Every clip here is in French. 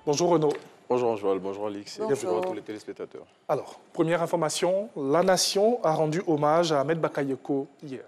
Bonjour Renaud. Bonjour Joël, bonjour Alix et bonjour à tous les téléspectateurs. Alors, première information, la nation a rendu hommage à Ahmed Bakayoko hier.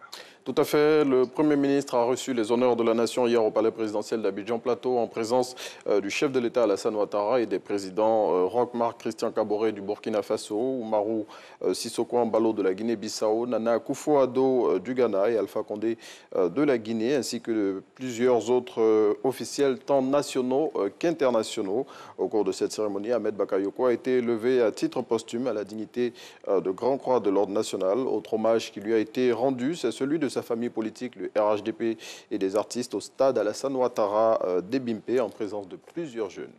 Tout à fait. Le Premier ministre a reçu les honneurs de la nation hier au palais présidentiel d'Abidjan Plateau en présence du chef de l'État Alassane Ouattara et des présidents Roch Marc Christian Kaboré du Burkina Faso, Oumarou Sissoko Embalo de la Guinée-Bissau, Nana Akufo-Addo du Ghana et Alpha Condé de la Guinée, ainsi que plusieurs autres officiels tant nationaux qu'internationaux. Au cours de cette cérémonie, Ahmed Bakayoko a été élevé à titre posthume à la dignité de Grand Croix de l'Ordre national. Autre hommage qui lui a été rendu, c'est celui de sa famille politique, le RHDP et des artistes au stade Alassane Ouattara d'Ebimpe en présence de plusieurs jeunes.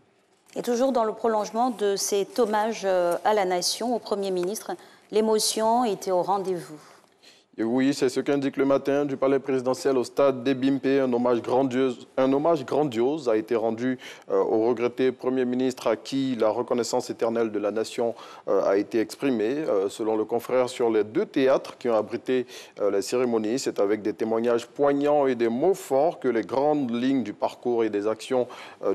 Et toujours dans le prolongement de cet hommage à la nation, au Premier ministre, l'émotion était au rendez-vous. Et oui, c'est ce qu'indique le matin du palais présidentiel au stade d'Ebimpe. Un hommage grandiose a été rendu au regretté Premier ministre à qui la reconnaissance éternelle de la nation a été exprimée. Selon le confrère, sur les deux théâtres qui ont abrité la cérémonie, c'est avec des témoignages poignants et des mots forts que les grandes lignes du parcours et des actions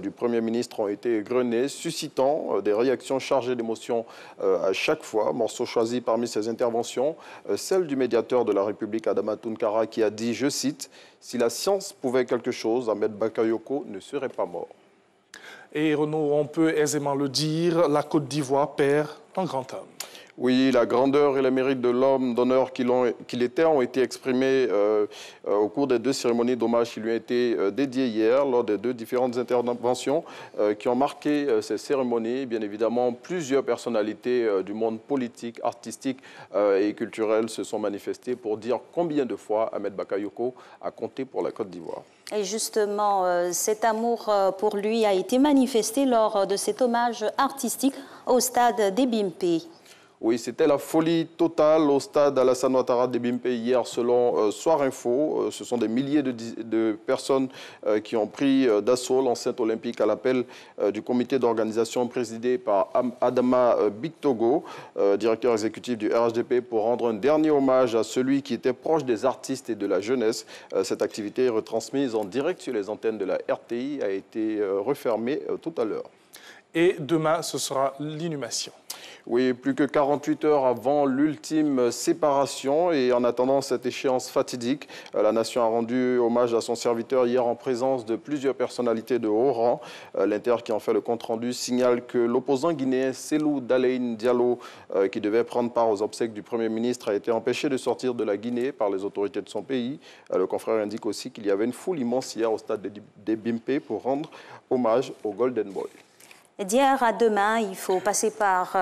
du Premier ministre ont été égrenées, suscitant des réactions chargées d'émotions à chaque fois. Morceau choisi parmi ces interventions, celle du médiateur de la République, Adama Tounkara, qui a dit, je cite, « Si la science pouvait quelque chose, Ahmed Bakayoko ne serait pas mort ». Et Renaud, on peut aisément le dire, la Côte d'Ivoire perd un grand homme. Oui, la grandeur et le mérite de l'homme d'honneur qu'il était ont été exprimés au cours des deux cérémonies d'hommage qui lui ont été dédiées hier, lors des deux différentes interventions qui ont marqué ces cérémonies. Bien évidemment, plusieurs personnalités du monde politique, artistique et culturel se sont manifestées pour dire combien de fois Ahmed Bakayoko a compté pour la Côte d'Ivoire. Et justement, cet amour pour lui a été manifesté lors de cet hommage artistique au stade d'Ebimpe. Oui, c'était la folie totale au stade Alassane Ouattara d'Ebimpe hier selon Soir Info. Ce sont des milliers de personnes qui ont pris d'assaut l'enceinte olympique à l'appel du comité d'organisation présidé par Adama Bictogo, directeur exécutif du RHDP, pour rendre un dernier hommage à celui qui était proche des artistes et de la jeunesse. Cette activité retransmise en direct sur les antennes de la RTI a été refermée tout à l'heure. Et demain, ce sera l'inhumation. Oui, plus que 48 heures avant l'ultime séparation et en attendant cette échéance fatidique, la nation a rendu hommage à son serviteur hier en présence de plusieurs personnalités de haut rang. L'Inter qui en fait le compte-rendu signale que l'opposant guinéen Cellou Dalein Diallo, qui devait prendre part aux obsèques du Premier ministre, a été empêché de sortir de la Guinée par les autorités de son pays. Le confrère indique aussi qu'il y avait une foule immense hier au stade d'Ebimpe pour rendre hommage au Golden Boy. D'hier à demain, il faut passer par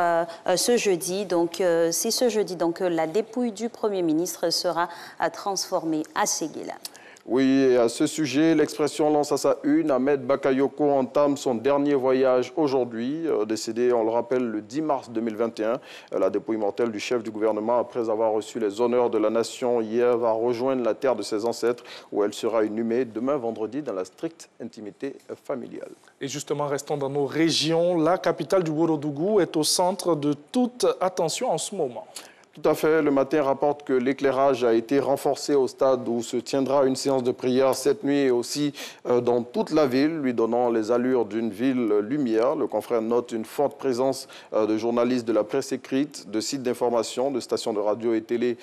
ce jeudi. Donc, c'est ce jeudi que la dépouille du Premier ministre sera transformée à Séguéla. Oui, et à ce sujet, l'Expression lance à sa une. Ahmed Bakayoko entame son dernier voyage aujourd'hui, décédé, on le rappelle, le 10 mars 2021. La dépouille mortelle du chef du gouvernement, après avoir reçu les honneurs de la nation hier, va rejoindre la terre de ses ancêtres, où elle sera inhumée demain vendredi dans la stricte intimité familiale. Et justement, restons dans nos régions. La capitale du Ouagadougou est au centre de toute attention en ce moment. Tout à fait. Le matin rapporte que l'éclairage a été renforcé au stade où se tiendra une séance de prière cette nuit et aussi dans toute la ville, lui donnant les allures d'une ville lumière. Le confrère note une forte présence de journalistes de la presse écrite, de sites d'information, de stations de radio et télé,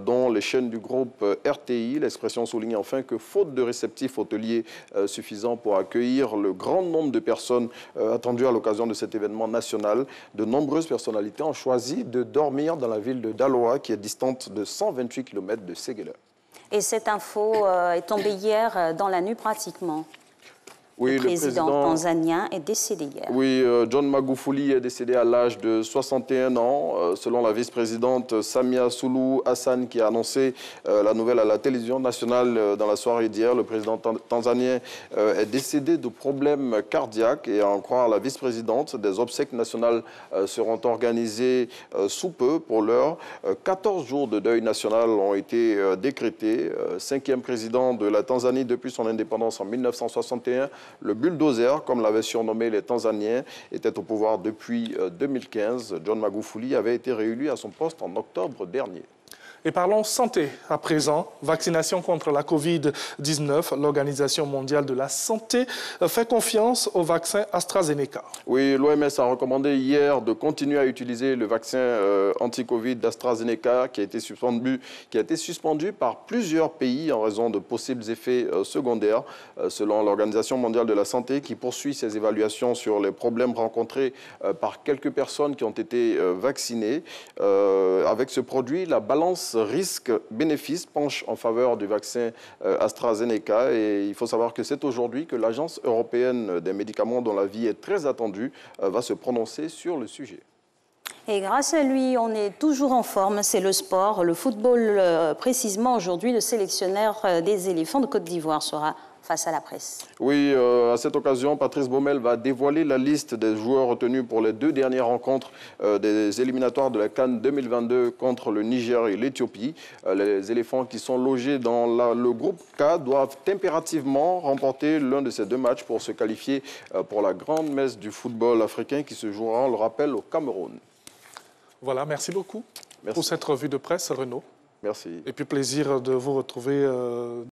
dont les chaînes du groupe RTI. L'Expression souligne enfin que faute de réceptifs hôteliers suffisants pour accueillir le grand nombre de personnes attendues à l'occasion de cet événement national, de nombreuses personnalités ont choisi de dormir dans la ville de Daloa, qui est distante de 128 km de Séguéla. Et cette info est tombée hier dans la nuit pratiquement. Oui, le président tanzanien est décédé hier. Oui, John Magufuli est décédé à l'âge de 61 ans. Selon la vice-présidente Samia Suluhu Hassan, qui a annoncé la nouvelle à la télévision nationale dans la soirée d'hier, le président tanzanien est décédé de problèmes cardiaques. Et à en croire la vice-présidente, des obsèques nationales seront organisées sous peu pour l'heure. 14 jours de deuil national ont été décrétés. Cinquième président de la Tanzanie depuis son indépendance en 1961. Le bulldozer, comme l'avaient surnommé les Tanzaniens, était au pouvoir depuis 2015. John Magufuli avait été réélu à son poste en octobre dernier. Et parlons santé à présent. Vaccination contre la Covid-19. L'Organisation mondiale de la santé fait confiance au vaccin AstraZeneca. Oui, l'OMS a recommandé hier de continuer à utiliser le vaccin anti-Covid d'AstraZeneca qui a été suspendu par plusieurs pays en raison de possibles effets secondaires. Selon l'Organisation mondiale de la santé qui poursuit ses évaluations sur les problèmes rencontrés par quelques personnes qui ont été vaccinées. Avec ce produit, la balance risque-bénéfice penche en faveur du vaccin AstraZeneca et il faut savoir que c'est aujourd'hui que l'Agence européenne des médicaments dont la vie est très attendue va se prononcer sur le sujet. Et grâce à lui, on est toujours en forme, c'est le sport, le football précisément. Aujourd'hui, le sélectionneur des éléphants de Côte d'Ivoire sera face à la presse. Oui, à cette occasion, Patrice Baumel va dévoiler la liste des joueurs retenus pour les 2 dernières rencontres des éliminatoires de la CAN 2022 contre le Niger et l'Éthiopie. Les éléphants qui sont logés dans le groupe K doivent impérativement remporter l'un de ces 2 matchs pour se qualifier pour la grande messe du football africain qui se jouera, on le rappelle, au Cameroun. Voilà, merci beaucoup pour cette revue de presse, Renaud. Merci. Et puis plaisir de vous retrouver